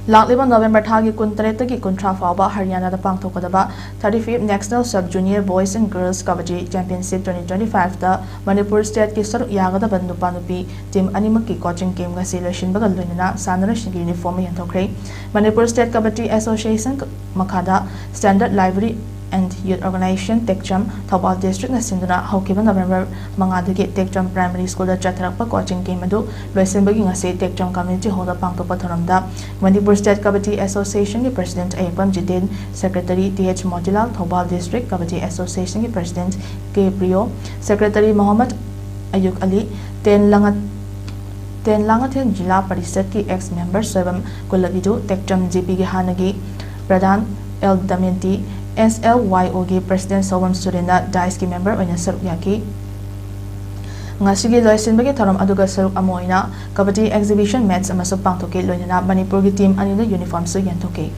Lakliba November Thagi Kuntaretagi Kuntra Faba Haryana the Pangtokadaba 35th National Sub Junior Boys and Girls Kabaddi Championship 2025 the Manipur State ki Saruk Yagada Bandupanupi Team Animaki coaching game ga selection baga lunina Sanaroi uniform yenthokkhare Manipur State Kabaddi Association Makada Standard Library and Youth Organization Tekcham Thobal District na sinduna Hokiba November Mangadagi Tekcham Primary School da Chatrakpa coaching game adu Loisenbagi ngase Tekcham Community Hall da Pangtopa Tharamda Manipur State Kabaddi Association ki President Ayapam Jiten Secretary TH Motilal Thobal District Kabaddi Association ki President K Priyo Secretary Mohammed Ayuk Ali Ten Langathen Jila Parishad ki ex-member Soibam Kulabidu Tekcham GP ki Hanagi Pradhan L Damenти SLYO ki President Sobam Surena Dice ki member oina saruk yaki ngasigi loisinbagi tharam aduga saruk amoina kabaddi exhibition match amasuk pangthoke loinana Manipur ki team anina uniform su yenthokhe